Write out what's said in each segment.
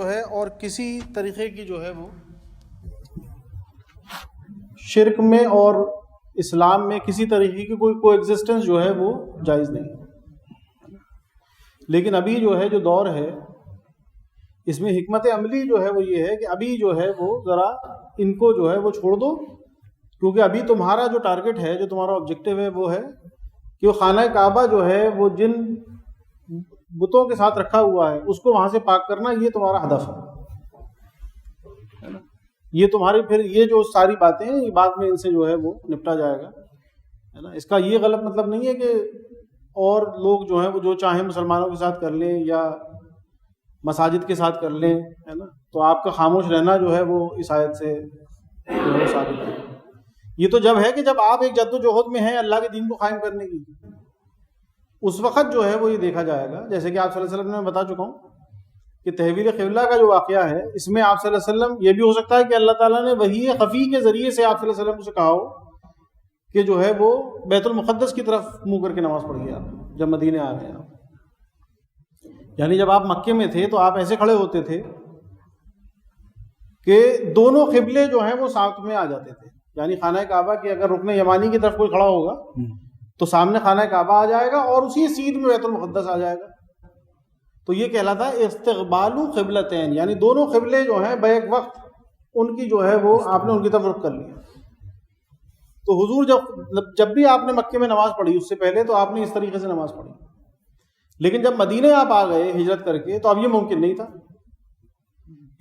جو ہے اور کسی طریقے کی جو ہے وہ شرک میں اور اسلام میں کسی طریقے کی کوئی ایگزسٹنس جو ہے وہ جائز نہیں ہے. لیکن ابھی جو ہے جو دور ہے اس میں حکمت عملی جو ہے وہ یہ ہے کہ ابھی جو ہے وہ ذرا ان کو جو ہے وہ چھوڑ دو، کیونکہ ابھی تمہارا جو ٹارگٹ ہے، جو تمہارا آبجیکٹو ہے وہ ہے کہ وہ خانہ کعبہ جو ہے وہ جن بتوں کے ساتھ رکھا ہوا ہے اس کو وہاں سے پاک کرنا، یہ تمہارا ہدف ہے. یہ تمہاری پھر یہ جو ساری باتیں ہیں یہ بعد میں ان سے جو ہے وہ نپٹا جائے گا، ہے نا. اس کا یہ غلط مطلب نہیں ہے کہ اور لوگ جو ہیں وہ جو چاہیں مسلمانوں کے ساتھ کر لیں یا مساجد کے ساتھ کر لیں، ہے نا. تو آپ کا خاموش رہنا جو ہے وہ اس آیت سے جو ہے ثابت ہے. یہ تو جب ہے کہ جب آپ ایک جد و جہد میں ہیں اللہ کے دین کو قائم کرنے کی، اس وقت جو ہے وہ یہ دیکھا جائے گا. جیسے کہ آپ صلی اللہ علیہ وسلم نے بتا چکا ہوں کہ تحویل قبلہ کا جو واقعہ ہے اس میں آپ صلی اللہ علیہ وسلم، یہ بھی ہو سکتا ہے کہ اللہ تعالیٰ نے وحی خفی کے ذریعے سے آپ صلی اللہ علیہ وسلم سے کہا ہو کہ جو ہے وہ بیت المقدس کی طرف منہ کر کے نماز پڑھیے آپ جب مدینے آ گئے آپ. یعنی جب آپ مکے میں تھے تو آپ ایسے کھڑے ہوتے تھے کہ دونوں قبلے جو ہیں وہ ساتھ میں آ جاتے تھے. یعنی خانہ کعبہ کی اگر رکن یمانی کی طرف کوئی کھڑا ہوگا تو سامنے خانہ کعبہ آ جائے گا اور اسی سیدھ میں بیت المقدس آ جائے گا. تو یہ کہلاتا ہے استقبال قبلتین، یعنی دونوں قبلے جو ہیں بیک وقت ان کی جو ہے وہ آپ نے ان کی طرف رخ کر لیا. تو حضور جب بھی آپ نے مکے میں نماز پڑھی اس سے پہلے تو آپ نے اس طریقے سے نماز پڑھی، لیکن جب مدینے آپ آ گئے ہجرت کر کے تو اب یہ ممکن نہیں تھا،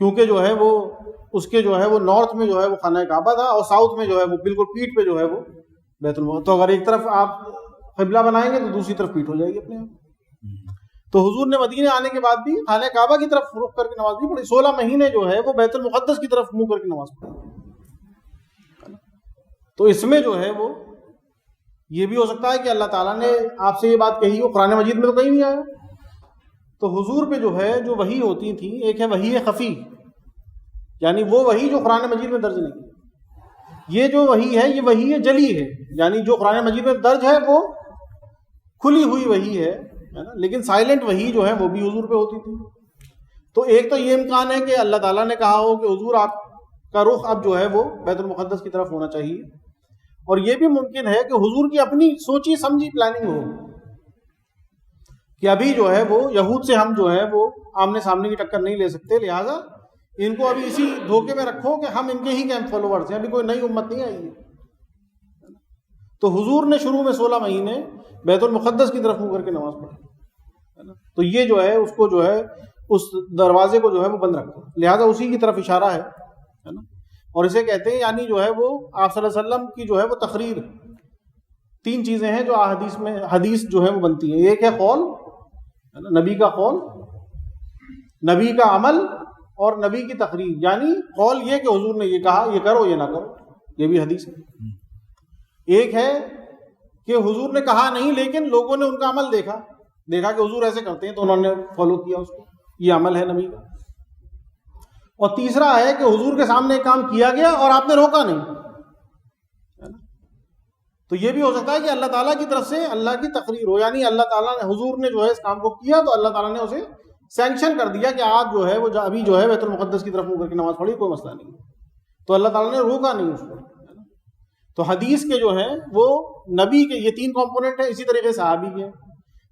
کیونکہ جو ہے وہ اس کے جو ہے وہ نارتھ میں جو ہے وہ خانہ کعبہ تھا اور ساؤتھ میں جو ہے وہ بالکل پیٹھ پہ جو ہے وہ بیت المقدس. تو اگر ایک طرف آپ قبلہ بنائیں گے تو دوسری طرف پیٹھ ہو جائے گی اپنے آپ. تو حضور نے مدینے آنے کے بعد بھی خانہ کعبہ کی طرف رخ کر کے نماز نہیں پڑھی. 16 مہینے جو ہے وہ بیت المقدس کی طرف منہ کر کے نماز پڑھی. تو اس میں جو ہے وہ یہ بھی ہو سکتا ہے کہ اللہ تعالیٰ نے آپ سے یہ بات کہی ہو، قرآن مجید میں تو کہیں نہیں آیا. تو حضور پہ جو ہے جو وحی ہوتی تھی، ایک ہے وحی خفی، یعنی وہ وحی جو قرآن مجید میں درج نہیں. یہ جو وحی ہے یہ وحی جلی ہے، یعنی جو قرآن مجید میں درج ہے وہ کھلی ہوئی وحی ہے نا. لیکن سائلنٹ وحی جو ہے وہ بھی حضور پہ ہوتی تھی. تو ایک تو یہ امکان ہے کہ اللہ تعالیٰ نے کہا ہو کہ حضور آپ کا رخ اب جو ہے وہ بیت المقدس کی طرف ہونا چاہیے، اور یہ بھی ممکن ہے کہ حضور کی اپنی سوچی سمجھی پلاننگ ہو کہ ابھی جو ہے وہ یہود سے ہم جو ہے وہ آمنے سامنے کی ٹکر نہیں لے سکتے، لہٰذا ان کو ابھی اسی دھوکے میں رکھو کہ ہم ان کے ہی کیمپ فالوورز ہیں، ابھی کوئی نئی امت نہیں آئی ہے. تو حضور نے شروع میں 16 مہینے بیت المقدس کی طرف منہ کر کے نماز پڑھی. تو یہ جو ہے اس کو جو ہے اس دروازے کو جو ہے وہ بند رکھو، لہٰذا اسی کی طرف اشارہ ہے نا. اور اسے کہتے ہیں یعنی جو ہے وہ آپ صلی اللہ علیہ وسلم کی جو ہے وہ تقریر. 3 چیزیں ہیں جو احادیث میں حدیث جو ہے وہ بنتی ہیں. ایک ہے قول، نبی کا قول، نبی کا عمل اور نبی کی تقریر. یعنی قول یہ کہ حضور نے یہ کہا، یہ کرو یہ نہ کرو، یہ بھی حدیث ہے. ایک ہے کہ حضور نے کہا نہیں لیکن لوگوں نے ان کا عمل دیکھا کہ حضور ایسے کرتے ہیں تو انہوں نے فالو کیا اس کو، یہ عمل ہے نبی کا. اور تیسرا ہے کہ حضور کے سامنے ایک کام کیا گیا اور آپ نے روکا نہیں. تو یہ بھی ہو سکتا ہے کہ اللہ تعالیٰ کی طرف سے اللہ کی تقریر ہو، یعنی اللہ تعالیٰ نے حضور نے جو ہے اس کام کو کیا تو اللہ تعالیٰ نے اسے سینکشن کر دیا کہ آپ جو ہے وہ ابھی جو ہے بیت المقدس کی طرف منہ کر کے نماز پڑھی، کوئی مسئلہ نہیں. تو اللہ تعالیٰ نے روکا نہیں اس کو. تو حدیث کے جو ہے وہ نبی کے یہ 3 کمپوننٹ ہیں. اسی طریقے صحابی کے،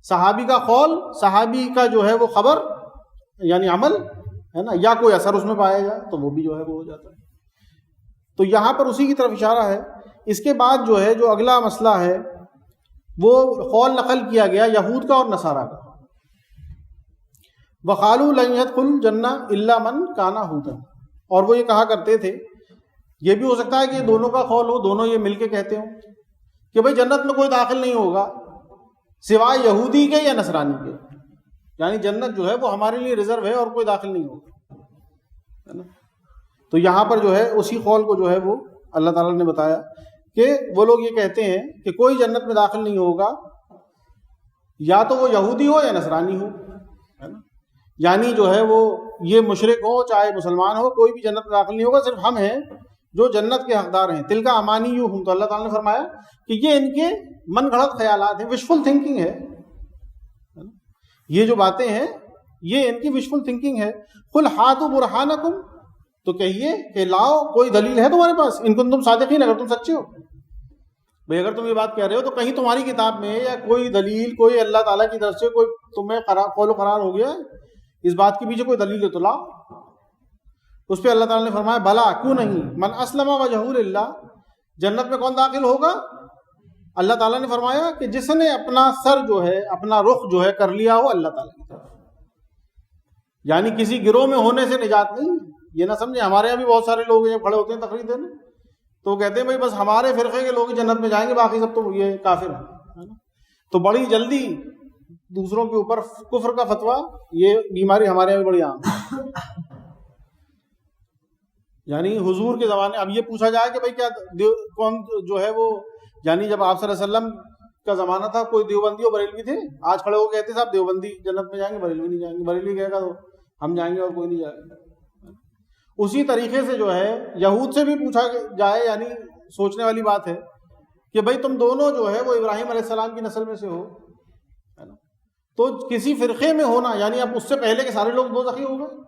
صحابی کا قول، صحابی کا جو ہے وہ خبر یعنی عمل ہے نا، یا کوئی اثر اس میں پایا جائے تو وہ بھی جو ہے وہ ہو جاتا ہے. تو یہاں پر اسی کی طرف اشارہ ہے. اس کے بعد جو ہے جو اگلا مسئلہ ہے وہ قول نقل کیا گیا یہود کا اور نصارہ کا. وقالوا لن يدخل الجنہ الا من کان ہودن، اور وہ یہ کہا کرتے تھے، یہ بھی ہو سکتا ہے کہ یہ دونوں کا قول ہو، دونوں یہ مل کے کہتے ہوں کہ بھئی جنت میں کوئی داخل نہیں ہوگا سوائے یہودی کے یا نصرانی کے. یعنی جنت جو ہے وہ ہمارے لیے ریزرو ہے اور کوئی داخل نہیں ہوگا. تو یہاں پر جو ہے اسی قول کو جو ہے وہ اللہ تعالیٰ نے بتایا کہ وہ لوگ یہ کہتے ہیں کہ کوئی جنت میں داخل نہیں ہوگا یا تو وہ یہودی ہو یا نصرانی ہو، ہے نا. یعنی جو ہے وہ یہ مشرک ہو چاہے مسلمان ہو، کوئی بھی جنت میں داخل نہیں ہوگا، صرف ہم ہیں جو جنت کے حقدار ہیں. تلک امانیہم، تو اللہ تعالیٰ نے فرمایا کہ یہ ان کے من گھڑت خیالات ہیں، وشفل تھنکنگ ہے. یہ جو باتیں ہیں یہ ان کی وشفل تھنکنگ ہے. قل ہاتوا برہانکم، تو کہیے کہ لاؤ کوئی دلیل ہے تمہارے پاس، ان کنتم صادقین، اگر تم سچے ہو. بھئی اگر تم یہ بات کہہ رہے ہو تو کہیں تمہاری کتاب میں یا کوئی دلیل، کوئی اللہ تعالیٰ کی طرف سے کوئی تمہیں قول و قرار ہو گیا اس بات کے پیچھے کوئی دلیل ہے تو لاؤ. اس پہ اللہ تعالیٰ نے فرمایا بلا، کیوں نہیں، من اسلم وجہہ للہ، جنت میں کون داخل ہوگا؟ اللہ تعالیٰ نے فرمایا کہ جس نے اپنا سر جو ہے، اپنا رخ جو ہے کر لیا ہو اللہ تعالیٰ کی طرف. یعنی کسی گروہ میں ہونے سے نجات نہیں. یہ نہ سمجھے ہمارے یہاں بھی بہت سارے لوگ یہ کھڑے ہوتے ہیں تقریر دینے، تو کہتے ہیں بھائی بس ہمارے فرقے کے لوگ جنت میں جائیں گے، باقی سب تو یہ کافر ہیں. تو بڑی جلدی دوسروں کے اوپر کفر کا فتویٰ، یہ بیماری ہمارے یہاں بھی بڑی عام ہے. یعنی حضور کے زمانے، اب یہ پوچھا جائے کہ بھائی کیا کون جو ہے وہ، یعنی جب آپ صلی اللہ علیہ وسلم کا زمانہ تھا کوئی دیوبندی اور بریلوی تھے، آج کھڑے ہو کہتے صاحب دیوبندی جنت میں جائیں گے، بریلوی نہیں جائیں گے، بریلوی کہے گا تو ہم جائیں گے اور کوئی نہیں جائے گا. اسی طریقے سے جو ہے یہود سے بھی پوچھا جائے، یعنی سوچنے والی بات ہے کہ بھائی تم دونوں جو ہے وہ ابراہیم علیہ السلام کی نسل میں سے ہو، تو کسی فرقے میں ہونا، یعنی اب اس سے پہلے کے سارے لوگ دوزخی ہو گئے.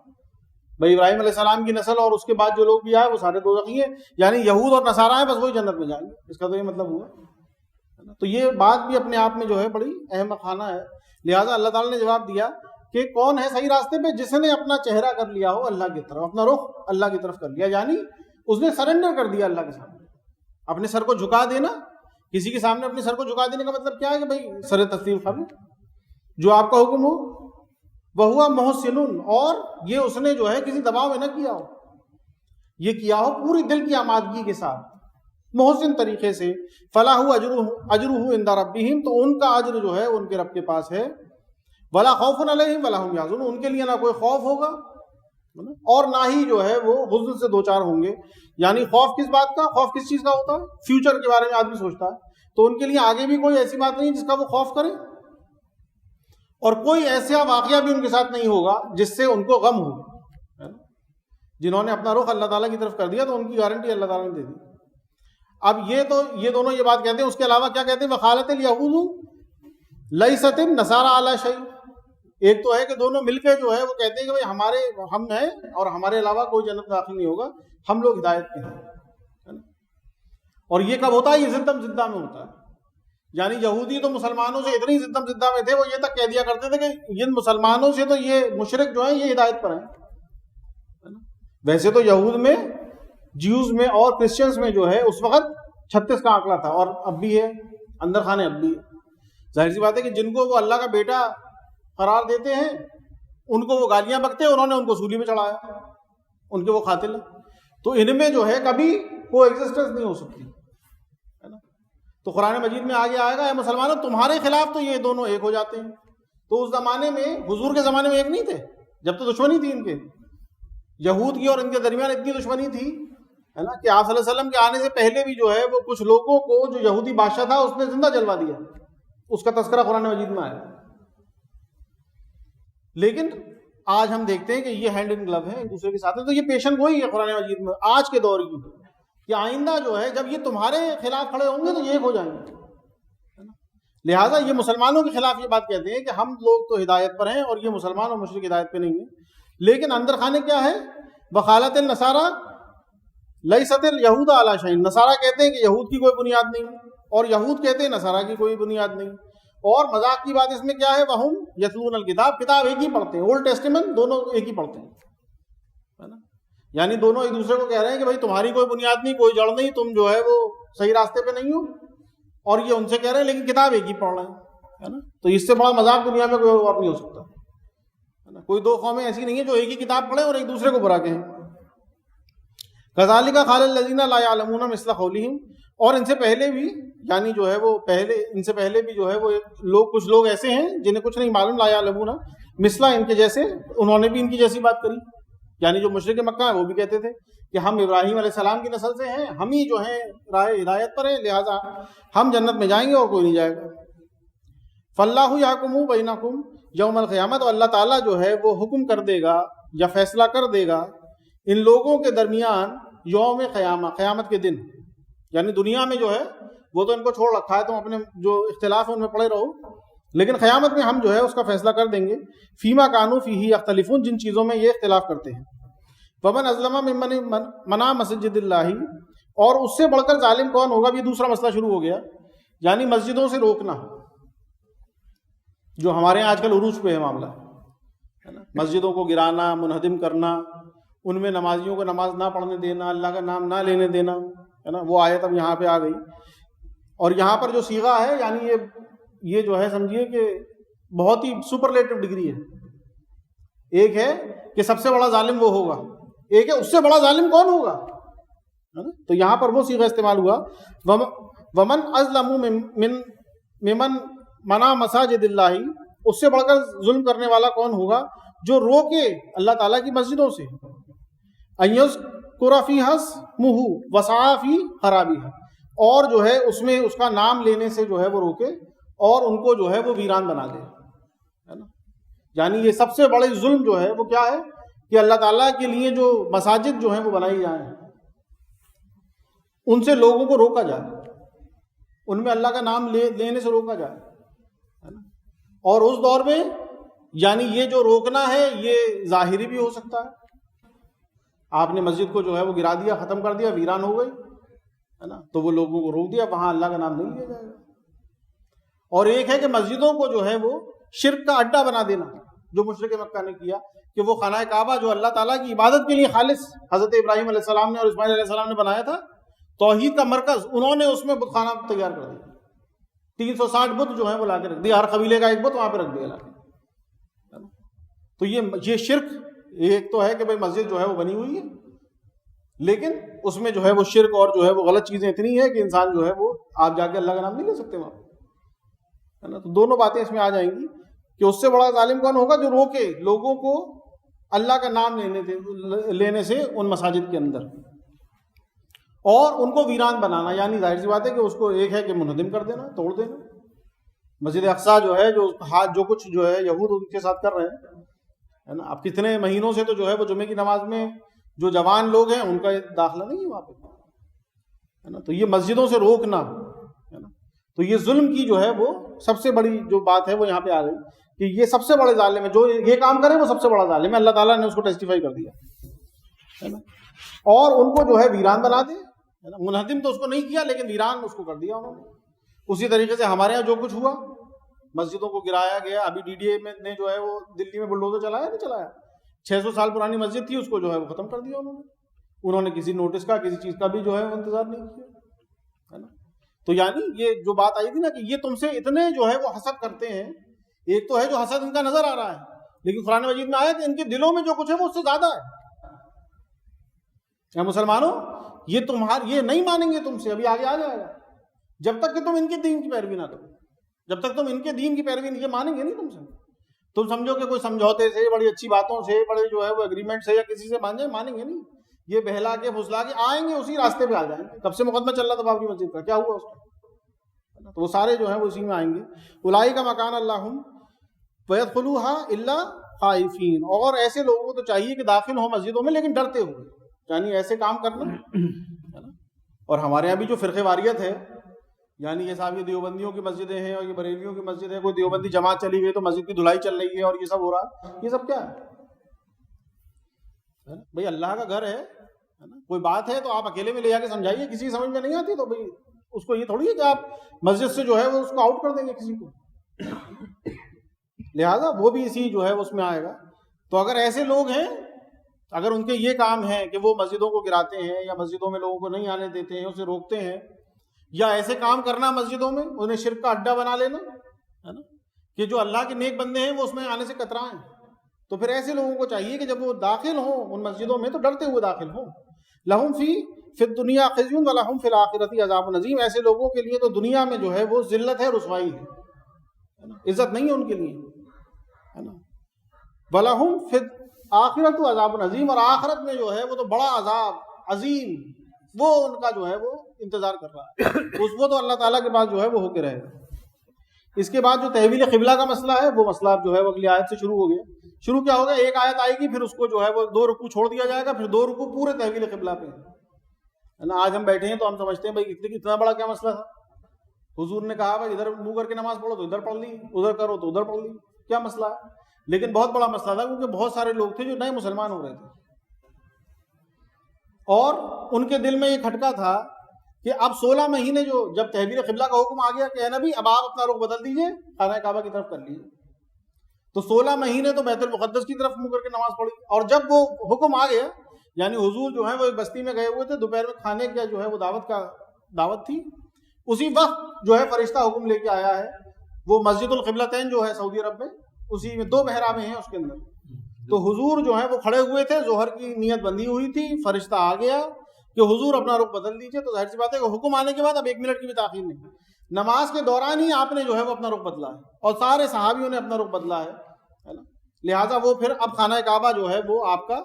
بھائی ابراہیم علیہ السلام کی نسل اور اس کے بعد جو لوگ بھی آئے وہ سارے دوزخی ہیں، یعنی یہود اور نصارہ ہیں، بس وہی جنت میں جائیں گے. اس کا تو یہ مطلب ہوا. تو یہ بات بھی اپنے آپ میں جو ہے بڑی اہم خانہ ہے. لہٰذا اللہ تعالیٰ نے جواب دیا کہ کون ہے صحیح راستے پہ؟ جس نے اپنا چہرہ کر لیا ہو اللہ کی طرف، اپنا رخ اللہ کی طرف کر لیا، یعنی اس نے سرنڈر کر دیا اللہ کے سامنے. اپنے سر کو جھکا دینا، کسی کے سامنے اپنے سر کو جھکا دینے کا مطلب کیا ہے کہ بھائی سر تسلیم خم، جو آپ کا حکم ہو. وہوا محسن، اور یہ اس نے جو ہے کسی دباؤ میں نہ کیا ہو، یہ کیا ہو پوری دل کی آمادگی کے ساتھ، محسن طریقے سے. فلاح اجرہ عند ربہم، تو ان کا اجر جو ہے ان کے رب کے پاس ہے. ولا خوف علیہم ولا ہم یحزنون، ان کے لیے نہ کوئی خوف ہوگا اور نہ ہی جو ہے وہ حزن سے دوچار ہوں گے. یعنی خوف کس بات کا؟ خوف کس چیز کا ہوتا ہے؟ فیوچر کے بارے میں آدمی سوچتا ہے، تو ان کے لیے آگے بھی کوئی ایسی بات نہیں جس کا وہ خوف کرے، اور کوئی ایسا واقعہ بھی ان کے ساتھ نہیں ہوگا جس سے ان کو غم ہو. جنہوں نے اپنا رخ اللہ تعالیٰ کی طرف کر دیا تو ان کی گارنٹی اللہ تعالیٰ نے دے دی. اب یہ دونوں یہ بات کہتے ہیں. اس کے علاوہ کیا کہتے ہیں؟ وقالت الیہود لیست النصارى علی شیء. ایک تو ہے کہ دونوں مل کے جو ہے وہ کہتے ہیں کہ بھائی ہم ہیں اور ہمارے علاوہ کوئی جنت داخل نہیں ہوگا، ہم لوگ ہدایت کے ہیں. اور یہ کب ہوتا ہے؟ یہ زدم زدہ میں ہوتا ہے. یعنی یہودی تو مسلمانوں سے اتنی زدم زدہ میں تھے، وہ یہ تک کہہ دیا کرتے تھے کہ ان مسلمانوں سے تو یہ مشرک جو ہیں یہ ہدایت پر ہیں. ویسے تو یہود میں، جیوز میں اور کرسچنز میں جو ہے اس وقت 36 کا آنکڑا تھا، اور اب بھی ہے، اندر خانے اب بھی ہے. ظاہر سی بات ہے کہ جن کو وہ اللہ کا بیٹا قرار دیتے ہیں ان کو وہ گالیاں بکتے ہیں، انہوں نے ان کو سولی پہ چڑھایا، ان کے وہ قاتل ہیں. تو ان میں جو ہے کبھی کوئی ایگزسٹنس نہیں ہو سکتی ہے نا. تو قرآن مجید میں آگے آئے گا اے مسلمانوں تمہارے خلاف تو یہ دونوں ایک ہو جاتے ہیں. تو اس زمانے میں، حضور کے زمانے میں ایک نہیں تھے، جب تو دشمنی تھی ان کے، یہود کی اور ان کے درمیان اتنی دشمنی تھی ہے نا کہ آپ صلی اللہ علیہ وسلم کے آنے سے پہلے بھی جو ہے وہ کچھ لوگوں کو، جو یہودی بادشاہ تھا اس نے زندہ جلوا دیا. اس کا تذکرہ قرآن مجید میں آیا. لیکن آج ہم دیکھتے ہیں کہ یہ ہینڈ ان گلو ہے ایک دوسرے کے ساتھ. تو یہ پیشن گوئی ہے قرآن مجید میں آج کے دور کی کہ آئندہ جو ہے جب یہ تمہارے خلاف کھڑے ہوں گے تو یہ ایک ہو جائیں گے. لہٰذا یہ مسلمانوں کے خلاف یہ بات کہتے ہیں کہ ہم لوگ تو ہدایت پر ہیں اور یہ مسلمان اور مشرک ہدایت پہ نہیں ہیں. لیکن اندر خانے کیا ہے؟ وقالت النصارى لیست الیہود علی شیء. نصارہ کہتے ہیں کہ یہود کی کوئی بنیاد نہیں، اور یہود کہتے ہیں نصارہ کی کوئی بنیاد نہیں. اور مذاق کی بات اس میں کیا ہے؟ وہم یتلون الکتاب، کتاب ایک ہی پڑھتے ہیں، اولڈ ٹیسٹمنٹ دونوں ایک ہی پڑھتے ہیں. یعنی دونوں ایک دوسرے کو کہہ رہے ہیں کہ بھائی تمہاری کوئی بنیاد نہیں، کوئی جڑ نہیں، تم جو ہے وہ صحیح راستے پہ نہیں ہو. اور یہ ان سے کہہ رہے ہیں لیکن کتاب ایک ہی پڑھ رہے ہیں، ہے نا. تو اس سے بڑا مذاق دنیا میں کوئی اور نہیں ہو سکتا ہے نا. کوئی دو قومیں ایسی نہیں ہیں جو ایک ہی کتاب پڑھیں اور ایک دوسرے کو برا کہیں. کذالک قال الذین لا یعلمون مثل قولہم. اور ان سے پہلے بھی، یعنی جو ہے وہ ان سے پہلے بھی جو ہے وہ کچھ لوگ ایسے ہیں جنہیں کچھ نہیں معلوم، لا یعلمون مثلا، ان کے جیسے، انہوں نے بھی ان کی جیسی بات کری. یعنی جو مشرک مکہ ہیں وہ بھی کہتے تھے کہ ہم ابراہیم علیہ السلام کی نسل سے ہیں، ہم ہی جو ہیں راہ ہدایت پر ہیں، لہٰذا ہم جنت میں جائیں گے اور کوئی نہیں جائے گا. فاللہ یحکم بینکم یوم القیامت. اور اللہ تعالیٰ جو ہے وہ حکم کر دے گا یا فیصلہ کر دے گا ان لوگوں کے درمیان یوم قیامہ، قیامت کے دن. یعنی دنیا میں جو ہے وہ تو ان کو چھوڑ رکھا ہے، تم اپنے جو اختلاف ہے ان میں پڑے رہو، لیکن قیامت میں ہم جو ہے اس کا فیصلہ کر دیں گے. فیما کانوا فیہ یختلفون، جن چیزوں میں یہ اختلاف کرتے ہیں. ومن اظلم ممن منع مسجد اللہ، اور اس سے بڑھ کر ظالم کون ہوگا؟ یہ دوسرا مسئلہ شروع ہو گیا، یعنی مسجدوں سے روکنا، جو ہمارے یہاں آج کل عروج پہ ہے معاملہ، ہے نا، مسجدوں کو گرانا، منہدم کرنا، ان میں نمازیوں کو نماز نہ پڑھنے دینا، اللہ کا نام نہ لینے دینا، ہے نا. وہ آیت اب یہاں پہ آ گئی. اور یہاں پر جو صیغہ ہے، یعنی یہ جو ہے سمجھیے کہ بہت ہی سپرلیٹو ڈگری ہے. ایک ہے کہ سب سے بڑا ظالم وہ ہوگا، ایک ہے اس سے بڑا ظالم کون ہوگا. تو یہاں پر وہ صیغہ استعمال ہوا، ومن اظلم ممن منع مساجد اللہ، اس سے بڑھ کر ظلم کرنے والا کون ہوگا جو روکے اللہ تعالیٰ کی مسجدوں سے. ان یذکر فیہا اسمہ وسعی فی خرابیہا، اور جو ہے اس میں اس کا نام لینے سے جو ہے وہ روکے اور ان کو جو ہے وہ ویران بنا دے، ہے نا. یعنی یہ سب سے بڑے ظلم جو ہے وہ کیا ہے کہ اللہ تعالیٰ کے لیے جو مساجد جو ہیں وہ بنائی جائیں، ان سے لوگوں کو روکا جائے، ان میں اللہ کا نام لینے سے روکا جائے، ہے نا. اور اس دور میں یعنی یہ جو روکنا ہے یہ ظاہری بھی ہو سکتا ہے. آپ نے مسجد کو جو ہے وہ گرا دیا، ختم کر دیا، ویران ہو گئی، ہے نا، تو وہ لوگوں کو روک دیا، وہاں اللہ کا نام نہیں لیا جائے گا. اور ایک ہے کہ مسجدوں کو جو ہے وہ شرک کا اڈا بنا دینا، جو مشرک مکہ نے کیا، کہ وہ خانہ کعبہ جو اللہ تعالیٰ کی عبادت کے لیے خالص حضرت ابراہیم علیہ السلام نے اور اسماعیل علیہ السلام نے بنایا تھا، توحید کا مرکز، انہوں نے اس میں بت خانہ تیار کر دیا. 360 بت جو ہیں وہ لا کے رکھ دیا، ہر قبیلے کا ایک بت وہاں پہ رکھ دیا لا کے. تو یہ شرک ایک تو ہے کہ بھائی مسجد جو ہے وہ بنی ہوئی ہے، لیکن اس میں جو ہے وہ شرک اور جو ہے وہ غلط چیزیں اتنی ہیں کہ انسان جو ہے وہ آپ جا کے اللہ کا نام نہیں لے سکتے وہاں، ہے نا. تو دونوں باتیں اس میں آ جائیں گی کہ اس سے بڑا ظالم کون ہوگا جو روکے لوگوں کو اللہ کا نام لینے سے ان مساجد کے اندر، اور ان کو ویران بنانا. یعنی ظاہر سی بات ہے کہ اس کو ایک ہے کہ منہدم کر دینا، توڑ دینا. مسجد اقصیٰ جو ہے جو کچھ جو ہے یہود ان کے ساتھ کر رہے ہیں، ہے نا. اب کتنے مہینوں سے تو جو ہے وہ جمعے کی نماز میں جو جوان لوگ ہیں ان کا داخلہ نہیں ہے وہاں پہ، ہے نا. تو یہ مسجدوں سے روکنا، ہے نا. تو یہ ظلم کی جو ہے وہ سب سے بڑی جو بات ہے وہ یہاں پہ آ گئی کہ یہ سب سے بڑے ظالم ہے، جو یہ کام کرے وہ سب سے بڑا ظالم ہے. اللہ تعالیٰ نے اس کو ٹیسٹیفائی کر دیا، ہے نا. اور ان کو جو ہے ویران بنا دے، ہے نا. منہدم تو اس کو نہیں کیا لیکن ویران اس کو کر دیا انہوں نے. اسی طریقے سے ہمارے یہاں جو کچھ ہوا، مسجدوں کو گرایا گیا. ابھی ڈی ڈی اے نے جو ہے وہ دلی میں بلڈوزر چلایا نہیں چلایا، 600 سال پرانی مسجد تھی، اس کو جو ہے وہ ختم کر دیا انہوں نے کسی نوٹس کا کسی چیز کا بھی جو ہے وہ انتظار نہیں کیا، ہے نا. تو یعنی یہ جو بات آئی تھی نا کہ یہ تم سے اتنے جو ہے وہ حسد کرتے ہیں. ایک تو ہے جو حسد ان کا نظر آ رہا ہے، لیکن قرآن مجید میں آیا کہ ان کے دلوں میں جو کچھ ہے وہ اس سے زیادہ ہے. یا مسلمانوں یہ نہیں مانیں گے تم سے، ابھی آگے آ جائے گا، جب تک کہ تم ان کے دین کی پیروی نہ کرو. جب تک تم ان کے دین کی پیروی نہیں، یہ مانیں گے نہیں تم سے. تم سمجھو کہ کوئی سمجھوتے سے، بڑی اچھی باتوں سے، بڑے جو ہے وہ اگریمنٹ سے یا کسی سے مان جائیں، مانیں گے نہیں. یہ بہلا کے پھسلا کے آئیں گے، اسی راستے پہ آ جائیں گے. کب سے مقدمہ چل رہا تھا بابری مسجد کا، کیا ہوا اس کا؟ تو وہ سارے جو ہیں وہ اسی میں آئیں گے. اولئک مکان اللہم ویدخلوها الا خائفین. اور ایسے لوگوں کو تو چاہیے کہ داخل ہوں مسجدوں میں لیکن ڈرتے ہوئے، یعنی ایسے کام کرنا، ہے نا. اور ہمارے یہاں بھی جو فرقے واریت ہے، یعنی یہ صاحب یہ دیوبندیوں کی مسجدیں ہیں اور یہ بریلیوں کی مسجد ہے، کوئی دیوبندی جماعت چلی گئی تو مسجد کی دھلائی چل رہی ہے اور یہ سب ہو رہا ہے، یہ سب کیا ہے؟ بھئی اللہ کا گھر ہے نا. کوئی بات ہے تو آپ اکیلے میں لے جا کے سمجھائیے، کسی سمجھ میں نہیں آتی تو بھئی اس کو یہ تھوڑی ہے کہ آپ مسجد سے جو ہے وہ اس کو آؤٹ کر دیں گے کسی کو. لہذا وہ بھی اسی جو ہے اس میں آئے گا. تو اگر ایسے لوگ ہیں، اگر ان کے یہ کام ہے کہ وہ مسجدوں کو گراتے ہیں یا مسجدوں میں لوگوں کو نہیں آنے دیتے ہیں، اسے روکتے ہیں، یا ایسے کام کرنا مسجدوں میں انہیں شرک کا اڈا بنا لینا، ہے نا، کہ جو اللہ کے نیک بندے ہیں وہ اس میں آنے سے کترائیں، تو پھر ایسے لوگوں کو چاہیے کہ جب وہ داخل ہوں ان مسجدوں میں تو ڈرتے ہوئے داخل ہوں. لہم فی الدنیا خزی ولہم فی الآخرۃ عذاب عظیم. ایسے لوگوں کے لیے تو دنیا میں جو ہے وہ ذلت ہے، رسوائی ہے نا، عزت نہیں ہے ان کے لیے، ہے نا. ولہم فی الآخرۃ عذاب عظیم. اور آخرت میں جو ہے وہ تو بڑا عذاب عظیم وہ ان کا جو ہے وہ انتظار کر رہا ہے. وہ تو اللہ تعالیٰ کے پاس جو ہے وہ ہو کے رہے گا. اس کے بعد جو تحویل قبلہ کا مسئلہ ہے وہ مسئلہ جو ہے وہ اگلی آیت سے شروع ہو گیا. شروع کیا ہوگا، ایک آیت آئے گی، پھر اس کو جو ہے وہ 2 رکوع چھوڑ دیا جائے گا، پھر 2 رکوع پورے تحویل قبلہ پہ، ہے نا. آج ہم بیٹھے ہیں تو ہم سمجھتے ہیں بھائی اتنا بڑا کیا مسئلہ تھا، حضور نے کہا بھائی ادھر منہ کر کے نماز پڑھو تو ادھر پڑھ لی, ادھر کرو تو ادھر پڑھ لی, کیا مسئلہ ہے؟ لیکن بہت بڑا مسئلہ تھا, کیونکہ بہت سارے لوگ تھے جو نئے مسلمان ہو رہے تھے, اور ان کے دل میں یہ کھٹکا تھا کہ اب 16 مہینے جو جب تحویل قبلہ کا حکم آ گیا کہ اے نبی اب آپ اپنا رخ بدل دیجئے, خانہ کعبہ کی طرف کر لیجیے, تو 16 مہینے تو بیت المقدس کی طرف منہ کر کے نماز پڑھی. اور جب وہ حکم آ گیا, یعنی حضور جو ہے وہ ایک بستی میں گئے ہوئے تھے, دوپہر میں کھانے کا جو ہے وہ دعوت تھی, اسی وقت جو ہے فرشتہ حکم لے کے آیا ہے. وہ مسجد القبلتین جو ہے سعودی عرب میں, اسی میں 2 محرابیں ہیں اس کے اندر, تو حضور جو ہے وہ کھڑے ہوئے تھے, ظہر کی نیت بندی ہوئی تھی, فرشتہ آ گیا کہ حضور اپنا رخ بدل دیجیے. تو ظاہر سی بات ہے کہ حکم آنے کے بعد اب 1 منٹ کی بھی تاخیر نہیں, نماز کے دوران ہی آپ نے جو ہے وہ اپنا رخ بدلا ہے, اور سارے صحابیوں نے اپنا رخ بدلا ہے نا. لہٰذا وہ پھر اب خانہ کعبہ جو ہے وہ آپ کا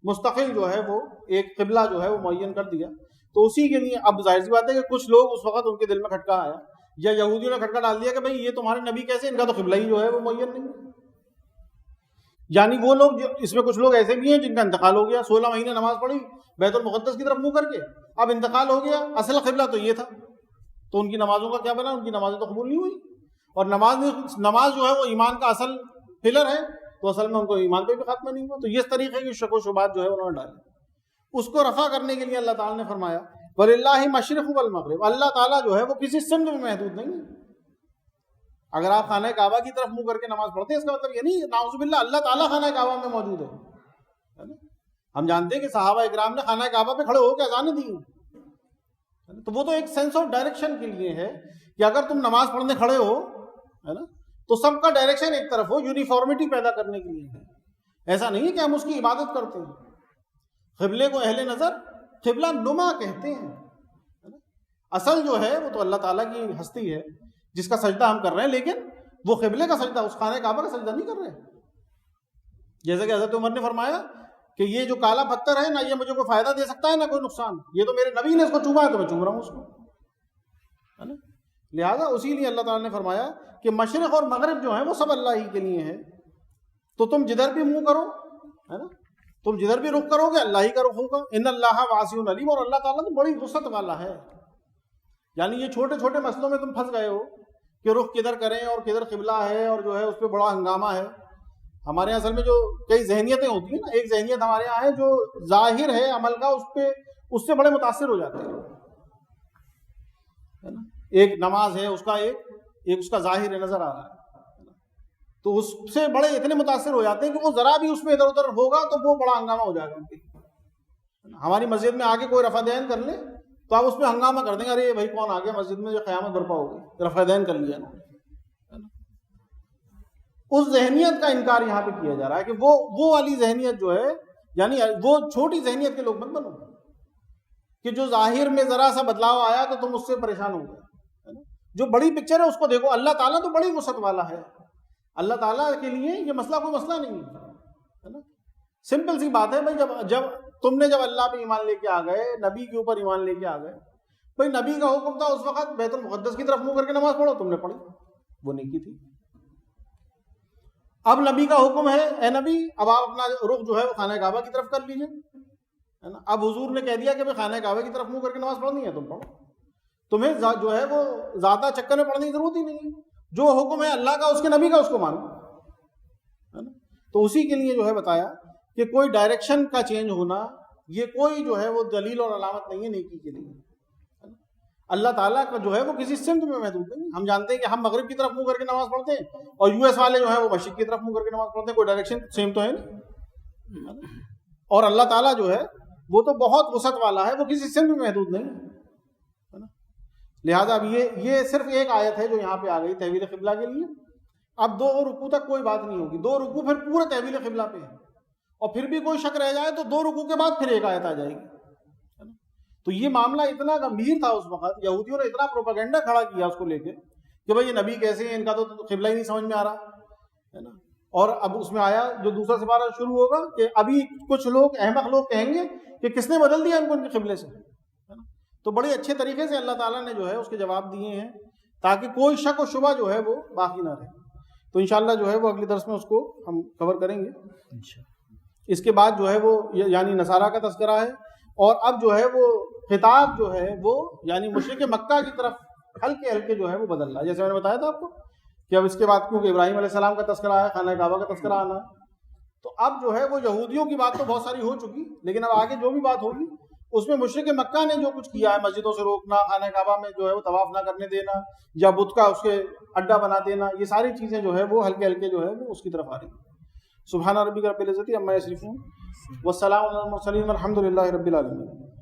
مستقل جو ہے وہ ایک قبلہ جو ہے وہ معین کر دیا. تو اسی کے لیے اب ظاہر سی بات ہے کہ کچھ لوگ اس وقت ان کے دل میں کھٹکا آیا, یا یہودیوں نے کھٹکا ڈال دیا کہ بھئی یہ تمہارے نبی کیسے, ان کا تو قبلہ ہی جو ہے وہ معین نہیں ہے. یعنی وہ لوگ اس میں کچھ لوگ ایسے بھی ہیں جن کا انتقال ہو گیا, 16 مہینے نماز پڑھی بیت المقدس کی طرف منہ کر کے, اب انتقال ہو گیا, اصل قبلہ تو یہ تھا, تو ان کی نمازوں کا کیا بنا, ان کی نمازیں تو قبول نہیں ہوئی. اور نماز جو ہے وہ ایمان کا اصل پلر ہے, تو اصل میں ان کو ایمان پہ بھی خاتمہ نہیں ہوا. تو یہ طریقے کی شک و شبہات جو ہے انہوں نے ڈالی. اس کو رفع کرنے کے لیے اللہ تعالیٰ نے فرمایا وَلِلَّهِ مَشْرِقُ وَالْمَغْرِبُ, اللہ تعالیٰ جو ہے وہ کسی سمت میں محدود نہیں ہے. اگر آپ خانہ کعبہ کی طرف منہ کر کے نماز پڑھتے ہیں, اس کا مطلب یہ نہیں نعوذ باللہ اللہ تعالیٰ خانہ کعبہ میں موجود ہے. ہم جانتے ہیں کہ صحابہ اکرام نے خانہ کعبہ پہ کھڑے ہو کے اذانیں دی, تو وہ تو ایک سینس آف ڈائریکشن کے لیے ہے کہ اگر تم نماز پڑھنے کھڑے ہو ہے نا, تو سب کا ڈائریکشن ایک طرف ہو, یونیفارمٹی پیدا کرنے کے لیے ہے. ایسا نہیں ہے کہ ہم اس کی عبادت کرتے ہیں. قبلے کو اہل نظر قبلہ نما کہتے ہیں. اصل جو ہے وہ تو اللہ تعالیٰ کی ہستی ہے جس کا سجدہ ہم کر رہے ہیں, لیکن وہ قبلے کا سجدہ, اس خانہ کعبہ کا سجدہ نہیں کر رہے. جیسے کہ حضرت عمر نے فرمایا کہ یہ جو کالا پتھر ہے نہ یہ مجھے کوئی فائدہ دے سکتا ہے نہ کوئی نقصان, یہ تو میرے نبی نے اس کو چوما ہے تو میں چوم رہا ہوں اس کو, ہے نا. لہٰذا اسی لیے اللہ تعالیٰ نے فرمایا کہ مشرق اور مغرب جو ہیں وہ سب اللہ ہی کے لیے ہے, تو تم جدھر بھی منہ کرو ہے نا, تم جدھر بھی رخ کرو گے اللہ ہی کا رخ ہوگا. ان اللہ واسع علیم, اور اللہ تعالیٰ تو بڑی وسعت والا ہے. یعنی یہ چھوٹے چھوٹے مسئلوں میں تم پھنس گئے ہو کہ رخ کدھر کریں اور کدھر قبلہ ہے, اور جو ہے اس پہ بڑا ہنگامہ ہے. ہمارے یہاں اصل میں جو کئی ذہنیتیں ہوتی ہیں نا, ایک ذہنیت ہمارے یہاں ہے جو ظاہر ہے عمل کا, اس سے بڑے متاثر ہو جاتے ہیں, ہے نا. ایک نماز ہے, اس کا ایک اس کا ظاہر نظر آ رہا ہے, تو اس سے بڑے اتنے متاثر ہو جاتے ہیں کہ وہ ذرا بھی اس میں ادھر ادھر ہوگا تو وہ بڑا ہنگامہ ہو جائے گا ان کے. ہماری مسجد میں آگے کوئی رفع دین کر لے تو آپ اس پہ ہنگامہ کر دیں گے, ارے بھائی کون آ گیا مسجد میں, جو قیامت برپا ہوگی, رفع دین کر لیا. اس ذہنیت کا انکار یہاں پہ کیا جا رہا ہے کہ وہ والی ذہنیت جو ہے, یعنی وہ چھوٹی ذہنیت کے لوگ مت بنو کہ جو ظاہر میں ذرا سا بدلاؤ آیا تو تم اس سے پریشان ہو گئے. جو بڑی پکچر ہے اس کو دیکھو. اللہ تعالیٰ تو بڑی وسعت والا ہے, اللہ تعالیٰ کے لیے یہ مسئلہ کوئی مسئلہ نہیں ہے نا. سمپل سی بات ہے بھائی, جب اللہ پہ ایمان لے کے آ گئے, نبی کے اوپر ایمان لے کے آ گئے, بھائی نبی کا حکم تھا اس وقت بیت المقدس کی طرف منہ کر کے نماز پڑھو, تم نے پڑھی, وہ نیکی تھی. اب نبی کا حکم ہے اے نبی اب آپ اپنا رخ جو ہے وہ خانہ کعبہ کی طرف کر لیجیے, ہے نا. اب حضور نے کہہ دیا کہ بھائی خانہ کعبہ کی طرف منہ کر کے نماز پڑھنی ہے, تم پڑھو. تمہیں جو ہے وہ زیادہ چکر میں پڑھنے کی ضرورت ہی نہیں, جو حکم ہے اللہ کا, اس کے نبی کا, اس کو مانو, ہے نا. تو اسی کے لیے جو ہے بتایا کہ کوئی ڈائریکشن کا چینج ہونا یہ کوئی جو ہے وہ دلیل اور علامت نہیں ہے نیکی کے لیے. اللہ تعالیٰ کا جو ہے وہ کسی سمت میں محدود نہیں. ہم جانتے ہیں کہ ہم مغرب کی طرف منہ کر کے نماز پڑھتے ہیں, اور یو ایس والے جو ہیں وہ مشرق کی طرف منہ کر کے نماز پڑھتے ہیں, کوئی ڈائریکشن سیم تو ہے نہیں. اور اللہ تعالیٰ جو ہے وہ تو بہت وسعت والا ہے, وہ کسی سمت میں محدود نہیں ہے نا. لہٰذا اب یہ صرف ایک آیت ہے جو یہاں پہ آ گئی تحویل قبلہ کے لیے. اب 2 رکوع تک کوئی بات نہیں ہوگی, 2 رکوع پھر پورے تحویل قبلہ پہ ہے, اور پھر بھی کوئی شک رہ جائے تو 2 رکوع کے بعد پھر ایک آیت آ جائے گی. تو یہ معاملہ اتنا گمبھیر تھا اس وقت, یہودیوں نے اتنا پروپیگنڈا کھڑا کیا اس کو لے کے کہ بھائی یہ نبی کیسے ہیں, ان کا تو قبلہ ہی نہیں سمجھ میں آ رہا, ہے نا. اور اب اس میں آیا جو دوسرا سپارہ شروع ہوگا کہ ابھی کچھ لوگ احمق لوگ کہیں گے کہ کس نے بدل دیا ان کو ان کے قبلے سے, ہے نا. تو بڑے اچھے طریقے سے اللہ تعالیٰ نے جو ہے اس کے جواب دیے ہیں تاکہ کوئی شک و شبہ جو ہے وہ باقی نہ رہے. تو انشاءاللہ جو ہے وہ اگلی درس میں اس کو ہم کور کریں گے. اس کے بعد جو ہے وہ یعنی نصارہ کا تذکرہ ہے, اور اب جو ہے وہ خطاب جو ہے وہ یعنی مشرک مکہ کی طرف ہلکے ہلکے جو ہے وہ بدل رہا ہے. جیسے میں نے بتایا تھا آپ کو کہ اب اس کے بعد کیونکہ ابراہیم علیہ السلام کا تذکرہ آیا, خانہ کعبہ کا تذکرہ آنا, تو اب جو ہے وہ یہودیوں کی بات تو بہت ساری ہو چکی, لیکن اب آگے جو بھی بات ہوگی اس میں مشرک مکہ نے جو کچھ کیا ہے, مسجدوں سے روکنا, خانہ کعبہ میں جو ہے وہ طواف نہ کرنے دینا, یا بت کا اس کے اڈا بنا دینا, یہ ساری چیزیں جو ہے وہ ہلکے ہلکے جو ہے وہ اس کی طرف آ رہی ہیں. سبحان ربک رب العزت عما یصفون والسلام علی المرسلین والحمد للہ رب العالمین.